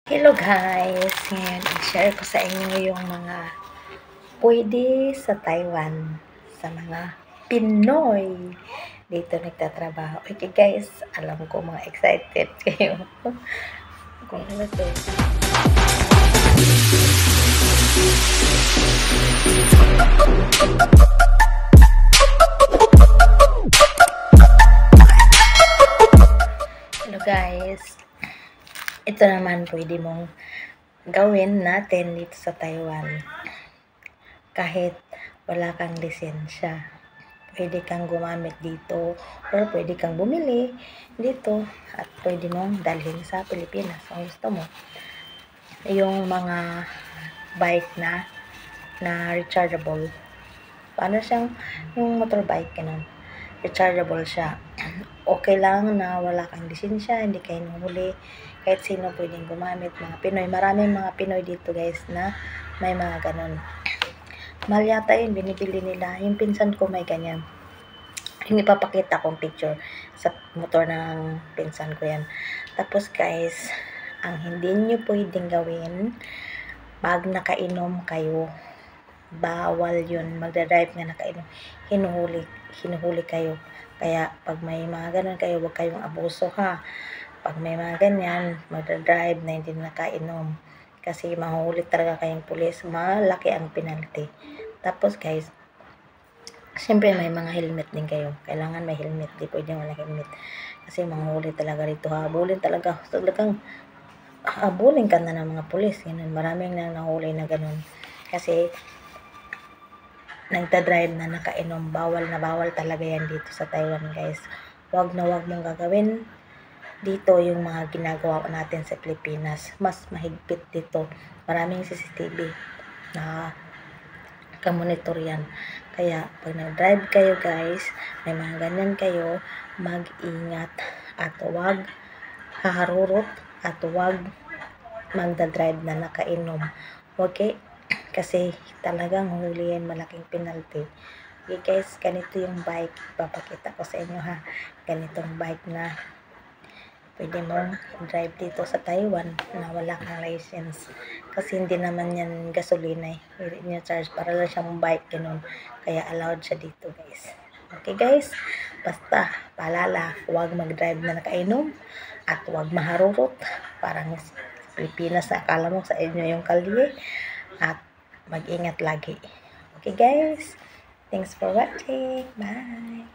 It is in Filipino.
Hello guys! Ngayon, i-share ko sa inyo yung mga pwede sa Taiwan sa mga Pinoy dito nagtatrabaho. Okay guys, alam ko mga excited kayo kung ano to. Hello guys! Ito naman pwede mong gawin natin dito sa Taiwan kahit wala kang lisensya. Pwede kang gumamit dito or pwede kang bumili dito at pwede mong dalhin sa Pilipinas kung gusto mo. Yung mga bike na rechargeable. Paano siyang yung motorbike ganun. Rechargeable siya. Okay lang na wala kang lisensya, hindi kayo nahuli. Kahit sino pwedeng gumamit, mga Pinoy. Maraming mga Pinoy dito guys na may mga ganun. Mahal yata yun, binibili nila. Yung pinsan ko may ganyan. Yung ipapakita kong picture sa motor ng pinsan ko yan. Tapos guys, ang hindi nyo pwedeng gawin, pag nakainom kayo, bawal yun. Magdadrive nga nakainom. Hinuhuli kayo. Kaya pag may mga ganun kayo, huwag kayong abuso ha. Pag may mga ganyan, magdadrive na hindi nakainom. Kasi mahuhuli talaga kayong pulis. Malaki ang penalty. Tapos guys, siyempre may mga helmet din kayo. Kailangan may helmet. Di pwedeng wala helmet. Kasi mahuhuli talaga rito. Habulin talaga. Talagang habulin ka na ng mga pulis. Ganun. Maraming nang nahuli na ganun. Kasi nagdadrive na nakainom. Bawal na bawal talaga yan dito sa Taiwan guys. Wag na wag mong gagawin dito yung mga ginagawa natin sa Pilipinas. Mas mahigpit dito. Maraming CCTV na kamonitor yan. Kaya pag nag-drive kayo guys, may mga ganyan kayo, mag-ingat at wag haharurot at wag magdadrive na nakainom. Okay? Kasi talagang huliin, malaking penalty. Okay guys, ganito yung bike. Papakita ko sa inyo ha. Ganitong bike na pwede mong drive dito sa Taiwan na wala kang license. Kasi hindi naman yan gasolina eh. Hindi niya charge. Para lang siyang bike, ganun. Kaya allowed siya dito guys. Okay guys, basta paalala, huwag mag-drive na nakainom at huwag maharurot. Parang sa Pilipinas na akala mo sa inyo yung kalye. At mag-ingat lagi. Okay guys, thanks for watching. Bye!